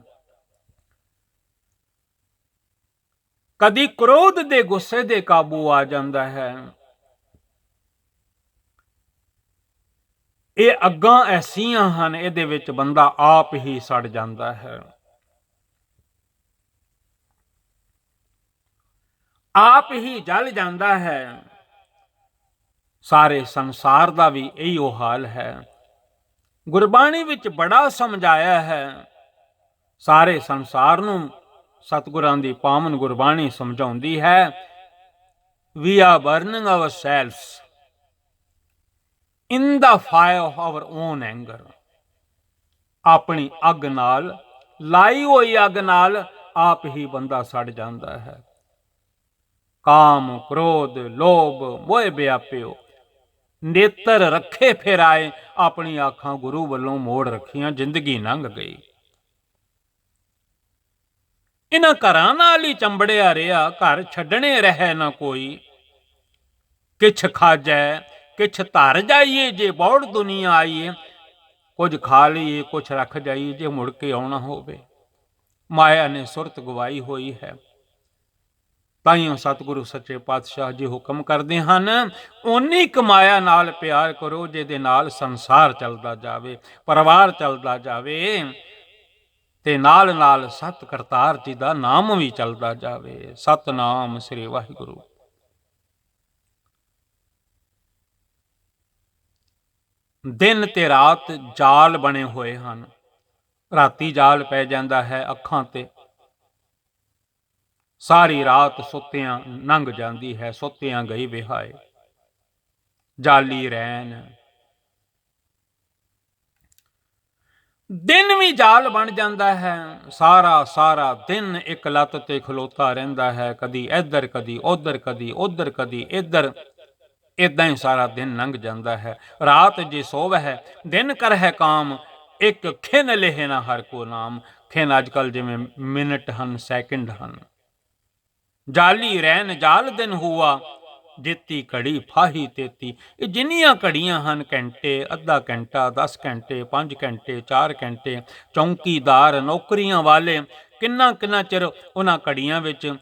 ਕਦੀ ਕ੍ਰੋਧ ਦੇ ਗੁੱਸੇ ਦੇ ਕਾਬੂ ਆ ਜਾਂਦਾ ਹੈ। ਇਹ ਅੱਗਾਂ ਐਸੀਆਂ ਹਨ, ਇਹਦੇ ਵਿੱਚ ਬੰਦਾ ਆਪ ਹੀ ਸੜ ਜਾਂਦਾ ਹੈ, ਆਪ ਹੀ ਜਲ ਜਾਂਦਾ ਹੈ। ਸਾਰੇ ਸੰਸਾਰ ਦਾ ਵੀ ਇਹੋ ਹਾਲ ਹੈ। ਗੁਰਬਾਣੀ ਵਿੱਚ ਬੜਾ ਸਮਝਾਇਆ ਹੈ। ਸਾਰੇ ਸੰਸਾਰ ਨੂੰ ਸਤਿਗੁਰਾਂ ਦੀ ਪਾਵਨ ਗੁਰਬਾਣੀ ਸਮਝਾਉਂਦੀ ਹੈ, we are burning ourselves in the fire of our own anger। ਆਪਣੀ ਅੱਗ ਨਾਲ, ਲਾਈ ਹੋਈ ਅੱਗ ਨਾਲ ਆਪ ਹੀ ਬੰਦਾ ਸੜ ਜਾਂਦਾ ਹੈ। ਕਾਮ ਕ੍ਰੋਧ ਲੋਭ ਮੋਹ ਵਿਆਪਿਓ, ਨੇਤਰ ਰੱਖੇ ਫਿਰ ਆਏ, ਆਪਣੀ ਅੱਖਾਂ ਗੁਰੂ ਵੱਲੋਂ ਮੋੜ ਰੱਖੀਆਂ, ਜ਼ਿੰਦਗੀ ਲੰਘ ਗਈ। ਇਹਨਾਂ ਘਰਾਂ ਨਾਲ ਹੀ ਚੰਬੜਿਆ ਰਿਹਾ, ਘਰ ਛੱਡਣੇ ਰਹਿ ਨਾ ਕੋਈ। ਕਿਛ ਖਾਜੈ ਕਿਛ ਧਰ ਜਾਈਏ, ਜੇ ਬੌੜ ਦੁਨੀਆ ਆਈਏ। ਕੁਝ ਖਾ ਲਈਏ, ਕੁਛ ਰੱਖ ਜਾਈਏ, ਜੇ ਮੁੜ ਕੇ ਆਉਣਾ ਹੋਵੇ। ਮਾਇਆ ਨੇ ਸੁਰਤ ਗਵਾਈ ਹੋਈ ਹੈ। ਤਾਈਓ ਸਤਿਗੁਰੂ ਸੱਚੇ ਪਾਤਸ਼ਾਹ ਜੀ ਹੁਕਮ ਕਰਦੇ ਹਨ, ਓਨੀ ਕੁ ਮਾਇਆ ਨਾਲ ਪਿਆਰ ਕਰੋ ਜਿਹਦੇ ਨਾਲ ਸੰਸਾਰ ਚੱਲਦਾ ਜਾਵੇ, ਪਰਿਵਾਰ ਚੱਲਦਾ ਜਾਵੇ, ਤੇ ਨਾਲ ਨਾਲ ਸਤ ਕਰਤਾਰ ਜੀ ਦਾ ਨਾਮ ਵੀ ਚੱਲਦਾ ਜਾਵੇ। ਸਤਨਾਮ ਸ੍ਰੀ ਵਾਹਿਗੁਰੂ। ਦਿਨ ਤੇ ਰਾਤ ਜਾਲ ਬਣੇ ਹੋਏ ਹਨ। ਰਾਤੀ ਜਾਲ ਪੈ ਜਾਂਦਾ ਹੈ ਅੱਖਾਂ ਤੇ, ਸਾਰੀ ਰਾਤ ਸੁੱਤਿਆਂ ਲੰਘ ਜਾਂਦੀ ਹੈ, ਸੁੱਤਿਆਂ ਗਈ ਵਿਹਾਏ। ਜਾਲੀ ਰੈਣ, ਦਿਨ ਵੀ ਜਾਲ ਬਣ ਜਾਂਦਾ ਹੈ। ਸਾਰਾ ਸਾਰਾ ਦਿਨ ਇੱਕ ਲੱਤ ਤੇ ਖਲੋਤਾ ਰਹਿੰਦਾ ਹੈ, ਕਦੀ ਇੱਧਰ ਕਦੀ ਉੱਧਰ, ਕਦੀ ਉੱਧਰ ਕਦੀ ਇੱਧਰ। ਏਦਾਂ ਹੀ ਸਾਰਾ ਦਿਨ ਲੰਘ ਜਾਂਦਾ ਹੈ। ਰਾਤ ਜੇ ਸੋਵਹਿ ਦਿਨ ਕਰਹਿ ਕਾਮ, ਇੱਕ ਖਿਨ ਲੇਹਿ ਨਾ ਹਰ ਕੋ ਨਾਮ। ਖਿਨ ਅੱਜ ਕੱਲ੍ਹ ਜਿਵੇਂ ਮਿੰਟ ਹਨ, ਸੈਕਿੰਡ ਹਨ। ਜਾਲੀ ਰਹਿਣ ਜਾਲ ਦਿਨ ਹੁਆ, ਜੇਤੀ ਘੜੀ ਫਾਹੀ ਤੇਤੀ। ਇਹ ਜਿੰਨੀਆਂ ਘੜੀਆਂ ਹਨ, ਘੰਟੇ, ਅੱਧਾ ਘੰਟਾ, 10 ਘੰਟੇ, 5 ਘੰਟੇ, 4 ਘੰਟੇ, ਚੌਂਕੀਦਾਰ, ਨੌਕਰੀਆਂ ਵਾਲੇ ਕਿੰਨਾ ਕਿੰਨਾ ਚਿਰ ਉਹਨਾਂ ਘੜੀਆਂ ਵਿੱਚ,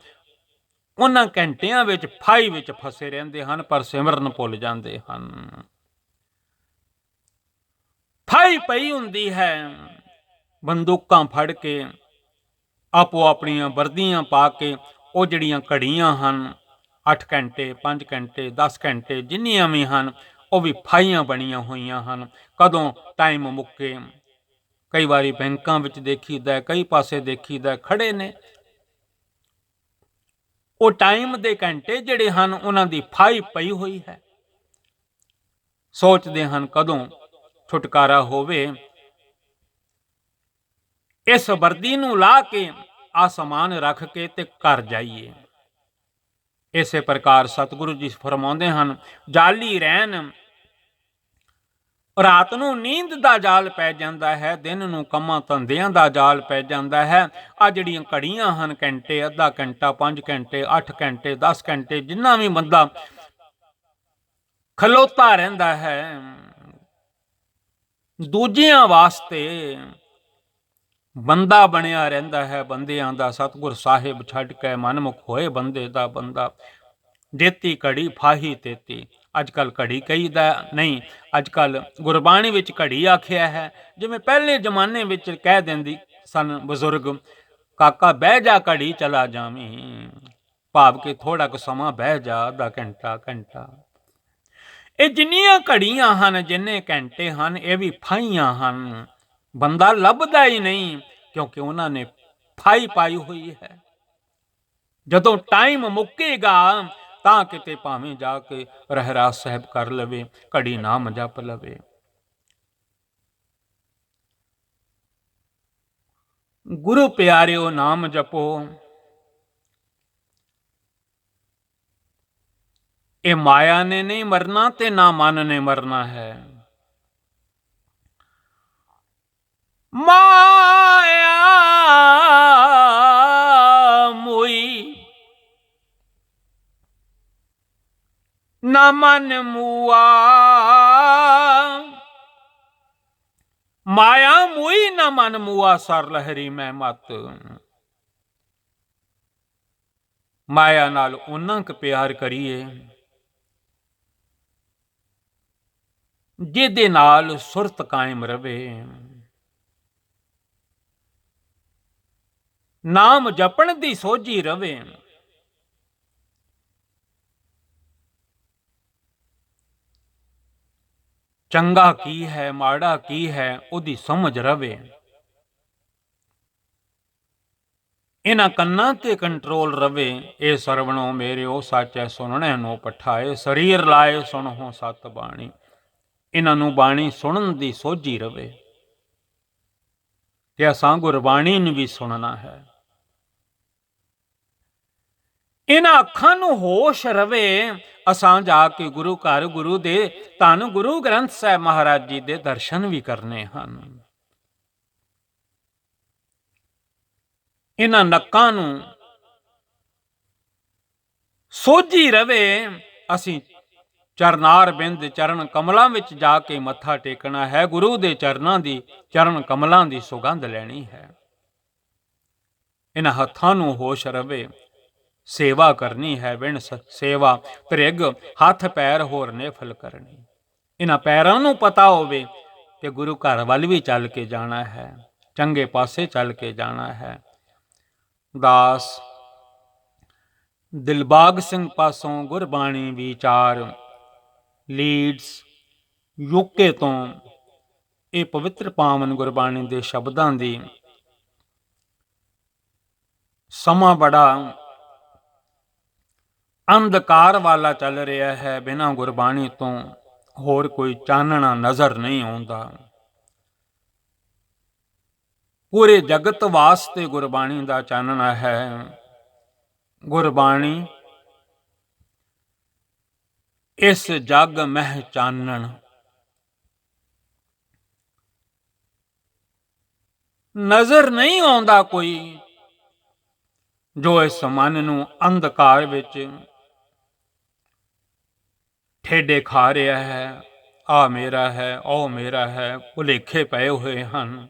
ਉਹਨਾਂ ਘੰਟਿਆਂ ਵਿੱਚ ਫਾਹੀ ਵਿੱਚ ਫਸੇ ਰਹਿੰਦੇ ਹਨ, ਪਰ ਸਿਮਰਨ ਭੁੱਲ ਜਾਂਦੇ ਹਨ। ਫਾਹੀ ਪਈ ਹੁੰਦੀ ਹੈ, ਬੰਦੂਕਾਂ ਫੜ ਕੇ, ਆਪੋ ਆਪਣੀਆਂ ਵਰਦੀਆਂ ਪਾ ਕੇ ਉਹ ਜਿਹੜੀਆਂ ਘੜੀਆਂ ਹਨ 8 ਘੰਟੇ 5 ਘੰਟੇ 10 ਘੰਟੇ ਜਿੰਨੀਆਂ ਵੀ ਹਨ ਉਹ ਵੀ ਫਾਈਆਂ ਬਣੀਆਂ ਹੋਈਆਂ ਹਨ। ਕਦੋਂ ਟਾਈਮ ਮੁੱਕੇ, ਕਈ ਵਾਰੀ ਬੈਂਕਾਂ ਵਿੱਚ ਦੇਖੀਦਾ, ਕਈ ਪਾਸੇ ਦੇਖੀਦਾ ਖੜੇ ਨੇ, ਉਹ ਟਾਈਮ ਦੇ ਘੰਟੇ ਜਿਹੜੇ ਹਨ ਉਹਨਾਂ ਦੀ ਫਾਈ ਪਈ ਹੋਈ ਹੈ। ਸੋਚਦੇ ਹਨ ਕਦੋਂ ਛੁਟਕਾਰਾ ਹੋਵੇ, ਇਸ ਵਰਦੀ ਨੂੰ ਲਾ ਕੇ ਆਸਮਾਨ ਰੱਖ ਕੇ ਤੇ ਘਰ ਜਾਈਏ। ਇਸੇ ਪ੍ਰਕਾਰ ਸਤਿਗੁਰੂ ਜੀ ਫਰਮਾਉਂਦੇ ਹਨ, ਜਾਲੀ ਰਹਿਣ, ਰਾਤ ਨੂੰ ਨੀਂਦ ਦਾ ਜਾਲ ਪੈ ਜਾਂਦਾ ਹੈ, ਦਿਨ ਨੂੰ ਕੰਮਾਂ ਧੰਦਿਆਂ ਦਾ ਜਾਲ ਪੈ ਜਾਂਦਾ ਹੈ। ਆ ਜਿਹੜੀਆਂ ਘੜੀਆਂ ਹਨ, ਘੰਟੇ, ਅੱਧਾ ਘੰਟਾ, 5 ਘੰਟੇ, 8 ਘੰਟੇ, 10 ਘੰਟੇ, ਜਿੰਨਾ ਵੀ ਬੰਦਾ ਖਲੋਤਾ ਰਹਿੰਦਾ ਹੈ ਦੂਜਿਆਂ ਵਾਸਤੇ, ਬੰਦਾ ਬਣਿਆ ਰਹਿੰਦਾ ਹੈ ਬੰਦਿਆਂ ਦਾ। ਸਤਿਗੁਰ ਸਾਹਿਬ ਛੱਡ ਕੇ ਮਨਮੁਖ ਹੋਏ ਬੰਦੇ ਦਾ ਬੰਦਾ, ਦੇਤੀ ਘੜੀ ਫਾਹੀ ਤੇਤੀ। ਅੱਜ ਕੱਲ ਘੜੀ ਕਹੀਦਾ ਨਹੀਂ, ਅੱਜ ਕੱਲ ਗੁਰਬਾਣੀ ਵਿੱਚ ਘੜੀ ਆਖਿਆ ਹੈ। ਜਿਵੇਂ ਪਹਿਲੇ ਜ਼ਮਾਨੇ ਵਿੱਚ ਕਹਿ ਦਿੰਦੀ ਸਨ ਬਜ਼ੁਰਗ, ਕਾਕਾ ਬਹਿ ਜਾ ਘੜੀ ਚਲਾ ਜਾਵੀਂ, ਭਾਵ ਕਿ ਥੋੜਾ ਕੁ ਸਮਾਂ ਬਹਿ ਜਾ, ਅੱਧਾ ਘੰਟਾ ਘੰਟਾ। ਇਹ ਜਿੰਨੀਆਂ ਘੜੀਆਂ ਹਨ, ਜਿੰਨੇ ਘੰਟੇ ਹਨ, ਇਹ ਵੀ ਫਾਈਆਂ ਹਨ। ਬੰਦਾ ਲੱਭਦਾ ਹੀ ਨਹੀਂ, ਕਿਉਂਕਿ ਉਹਨਾਂ ਨੇ ਫਾਈ ਪਾਈ ਹੋਈ ਹੈ। ਜਦੋਂ ਟਾਈਮ ਮੁੱਕੇਗਾ ਤਾਂ ਕਿਤੇ ਭਾਵੇਂ ਜਾ ਕੇ ਰਹਿਰਾਸ ਸਾਹਿਬ ਕਰ ਲਵੇ, ਘੜੀ ਨਾਮ ਜਪ ਲਵੇ। ਗੁਰੂ ਪਿਆਰਿਓ, ਨਾਮ ਜਪੋ। ਇਹ ਮਾਇਆ ਨੇ ਨਹੀਂ ਮਰਨਾ ਤੇ ਨਾ ਮਨ ਨੇ ਮਰਨਾ ਹੈ। ਮਾਇਆ ਮੋਈ ਨਾ ਮਨ ਮੂਆ, ਮਾਇਆ ਮੋਈ ਨਾ ਮਨ ਮੂਆ, ਸਰ ਲਹਿਰੀ ਮੈਂ ਮਤ। ਮਾਇਆ ਨਾਲ ਉਹਨਾਂ ਕੁ ਪਿਆਰ ਕਰੀਏ ਜਿਹਦੇ ਨਾਲ ਸੁਰਤ ਕਾਇਮ ਰਵੇ, ਨਾਮ ਜਪਣ ਦੀ ਸੋਝੀ ਰਵੇ। ਚੰਗਾ ਕੀ ਹੈ, ਮਾੜਾ ਕੀ ਹੈ, ਉਹਦੀ ਸਮਝ ਰਵੇ। ਇਹਨਾਂ ਕੰਨਾਂ ਤੇ ਕੰਟਰੋਲ ਰਵੇ। ਇਹ ਸਰਵਣੋ ਮੇਰਿਓ ਸਾਚੈ ਸੁਣਨੇ ਨੂੰ ਪਠਾਏ, ਸਰੀਰ ਲਾਏ ਸੁਣੋ ਸਤ ਬਾਣੀ। ਇਹਨਾਂ ਨੂੰ ਬਾਣੀ ਸੁਣਨ ਦੀ ਸੋਝੀ ਰਵੇ ਤੇ ਅਸਾਂ ਗੁਰਬਾਣੀ ਨੂੰ ਵੀ ਸੁਣਨਾ ਹੈ। ਇਹਨਾਂ ਅੱਖਾਂ ਨੂੰ ਹੋਸ਼ ਰਵੇ, ਅਸਾਂ ਜਾ ਕੇ ਗੁਰੂ ਘਰ ਗੁਰੂ ਦੇ ਧੰਨ ਗੁਰੂ ਗ੍ਰੰਥ ਸਾਹਿਬ ਮਹਾਰਾਜ ਜੀ ਦੇ ਦਰਸ਼ਨ ਵੀ ਕਰਨੇ ਹਨ। ਇਹਨਾਂ ਨੱਕਾਂ ਨੂੰ ਸੋਝੀ ਰਵੇ, ਅਸੀਂ ਚਰਨਾਰ ਬਿੰਦ ਚਰਨ ਕਮਲਾਂ ਵਿੱਚ ਜਾ ਕੇ ਮੱਥਾ ਟੇਕਣਾ ਹੈ, ਗੁਰੂ ਦੇ ਚਰਨਾਂ ਦੀ, ਚਰਨ ਕਮਲਾਂ ਦੀ ਸੁਗੰਧ ਲੈਣੀ ਹੈ। ਇਹਨਾਂ ਹੱਥਾਂ ਨੂੰ ਹੋਸ਼ ਰਵੇ, ਸੇਵਾ ਕਰਨੀ ਹੈ, ਵਿਣ ਸੇਵਾ ਤ੍ਰਿਗ, ਹੱਥ ਪੈਰ ਹੋਰ ਨੇਫਲ ਕਰਨੀ। ਇਹਨਾਂ ਪੈਰਾਂ ਨੂੰ ਪਤਾ ਹੋਵੇ ਕਿ ਗੁਰੂ ਘਰ ਵੱਲ ਵੀ ਚੱਲ ਕੇ ਜਾਣਾ ਹੈ, ਚੰਗੇ ਪਾਸੇ ਚੱਲ ਕੇ ਜਾਣਾ ਹੈ। ਦਾਸ ਦਿਲਬਾਗ ਸਿੰਘ ਪਾਸੋਂ ਗੁਰਬਾਣੀ ਵਿਚਾਰ, ਲੀਡਸ ਯੂਕੇ ਤੋਂ ਇਹ ਪਵਿੱਤਰ ਪਾਵਨ ਗੁਰਬਾਣੀ ਦੇ ਸ਼ਬਦਾਂ ਦੀ। ਸਮਾਂ ਬੜਾ ਅੰਧਕਾਰ ਵਾਲਾ ਚੱਲ ਰਿਹਾ ਹੈ, ਬਿਨਾਂ ਗੁਰਬਾਣੀ ਤੋਂ ਹੋਰ ਕੋਈ ਚਾਨਣਾ ਨਜ਼ਰ ਨਹੀਂ ਆਉਂਦਾ। ਪੂਰੇ ਜਗਤ ਵਾਸਤੇ ਗੁਰਬਾਣੀ ਦਾ ਚਾਨਣਾ ਹੈ। ਗੁਰਬਾਣੀ ਇਸ ਜਗ ਮਹਿ ਚਾਨਣ, ਨਜ਼ਰ ਨਹੀਂ ਆਉਂਦਾ ਕੋਈ ਜੋ ਇਸ ਮਨ ਨੂੰ ਅੰਧਕਾਰ ਵਿੱਚ ਠੇਡੇ ਖਾ ਰਿਹਾ ਹੈ। ਆ ਮੇਰਾ ਹੈ, ਉਹ ਮੇਰਾ ਹੈ, ਭੁਲੇਖੇ ਪਏ ਹੋਏ ਹਨ।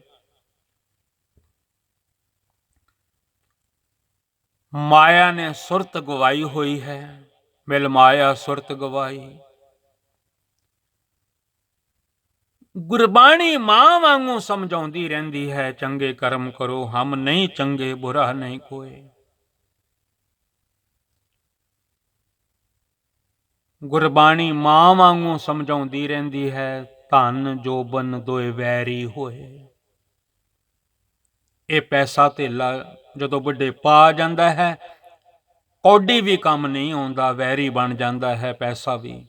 ਮਾਇਆ ਨੇ ਸੁਰਤ ਗਵਾਈ ਹੋਈ ਹੈ, ਮਿਲ ਮਾਇਆ ਸੁਰਤ ਗਵਾਈ। ਗੁਰਬਾਣੀ ਮਾਂ ਵਾਂਗੂ ਸਮਝਾਉਂਦੀ ਰਹਿੰਦੀ ਹੈ, ਚੰਗੇ ਕਰਮ ਕਰੋ ਹਮ ਨਹੀਂ ਚੰਗੇ, ਬੁਰਾ ਨਹੀਂ ਕੋਏ। ਗੁਰਬਾਣੀ ਮਾਂ ਵਾਂਗੂ ਸਮਝਾਉਂਦੀ ਰਹਿੰਦੀ ਹੈ, ਧਨ ਜੋਬਨ ਦੋਏ ਵੈਰੀ ਹੋਏ। ਇਹ ਪੈਸਾ ਧੇਲਾ ਜਦੋਂ ਬੁਢੇਪਾ ਆ ਜਾਂਦਾ ਹੈ, ਕੌਡੀ ਵੀ ਕੰਮ ਨਹੀਂ ਆਉਂਦਾ, ਵੈਰੀ ਬਣ ਜਾਂਦਾ ਹੈ ਪੈਸਾ ਵੀ।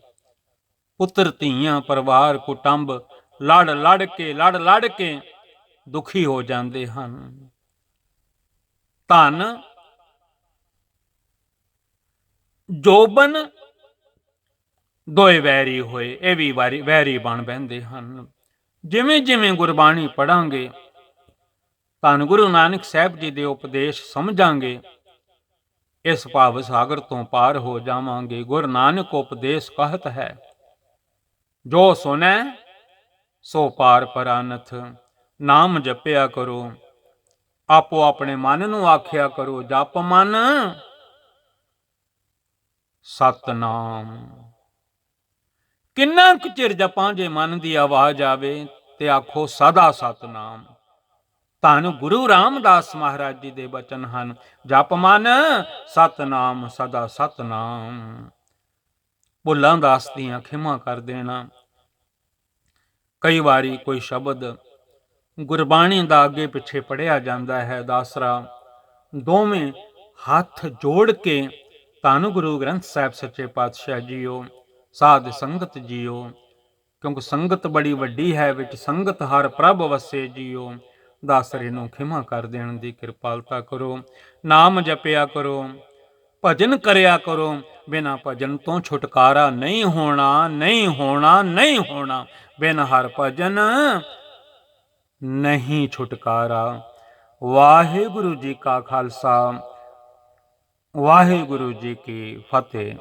ਪੁੱਤਰ ਧੀਆਂ ਪਰਿਵਾਰ ਕੁਟੁੰਬ ਲੜ ਲੜ ਕੇ ਦੁਖੀ ਹੋ ਜਾਂਦੇ ਹਨ। ਧਨ ਜੋਬਨ ਦੋਏ ਵੈਰੀ ਹੋਏ, ਇਹ ਵੀ ਵੈਰੀ ਬਣ ਬਹਿੰਦੇ ਹਨ। ਜਿਵੇਂ ਜਿਵੇਂ ਗੁਰਬਾਣੀ ਪੜਾਂਗੇ, ਧੰਨ ਗੁਰੂ ਨਾਨਕ ਸਾਹਿਬ ਜੀ ਦੇ ਉਪਦੇਸ਼ ਸਮਝਾਂਗੇ, ਇਸ ਭਾਵ ਸਾਗਰ ਤੋਂ ਪਾਰ ਹੋ ਜਾਵਾਂਗੇ। ਗੁਰੂ ਨਾਨਕ ਉਪਦੇਸ਼ ਕਹਤ ਹੈ, ਜੋ ਸੁਨੈ ਸੋ ਪਾਰ ਪਰਾਨਥ। ਨਾਮ ਜਪਿਆ ਕਰੋ, ਆਪੋ ਆਪਣੇ ਮਨ ਨੂੰ ਆਖਿਆ ਕਰੋ, ਜਪ ਮਨ ਸਤਨਾਮ। ਕਿੰਨਾ ਕੁ ਚਿਰ ਜਪਾਂ ਜੇ ਮਨ ਦੀ ਆਵਾਜ਼ ਆਵੇ ਤੇ ਆਖੋ ਸਦਾ ਸਤਨਾਮ। ਧੰਨ ਗੁਰੂ ਰਾਮਦਾਸ ਮਹਾਰਾਜ ਜੀ ਦੇ ਬਚਨ ਹਨ, ਜਪ ਮਨ ਸਤਨਾਮ ਸਦਾ ਸਤਨਾਮ। ਭੁੱਲਾਂ ਦਾਸਤੀਆਂ ਖਿਮਾ ਕਰ ਦੇਣਾ। ਕਈ ਵਾਰੀ ਕੋਈ ਸ਼ਬਦ ਗੁਰਬਾਣੀ ਦਾ ਅੱਗੇ ਪਿੱਛੇ ਪੜਿਆ ਜਾਂਦਾ ਹੈ, ਦਾਸਰਾ ਦੋਵੇਂ ਹੱਥ ਜੋੜ ਕੇ ਧੰਨ ਗੁਰੂ ਗ੍ਰੰਥ ਸਾਹਿਬ ਸੱਚੇ ਪਾਤਸ਼ਾਹ ਜੀਓ, ਸਾਧ ਸੰਗਤ ਜੀਓ, ਕਿਉਂਕਿ ਸੰਗਤ ਬੜੀ ਵੱਡੀ ਹੈ, ਵਿੱਚ ਸੰਗਤ ਹਰ ਪ੍ਰਭ ਵਸੇ ਜੀਓ, ਦਾਸਰੇ ਨੂੰ ਖਿਮਾ ਕਰ ਦੇਣ ਦੀ ਕਿਰਪਾਲਤਾ ਕਰੋ। ਨਾਮ ਜਪਿਆ ਕਰੋ, ਭਜਨ ਕਰਿਆ ਕਰੋ, ਬਿਨਾਂ ਭਜਨ ਤੋਂ ਛੁਟਕਾਰਾ ਨਹੀਂ ਹੋਣਾ, ਨਹੀਂ ਹੋਣਾ, ਨਹੀਂ ਹੋਣਾ। ਬਿਨ ਹਰ ਭਜਨ ਨਹੀਂ ਛੁਟਕਾਰਾ। ਵਾਹਿਗੁਰੂ ਜੀ ਕਾ ਖਾਲਸਾ, ਵਾਹਿਗੁਰੂ ਜੀ ਕੀ ਫਤਿਹ।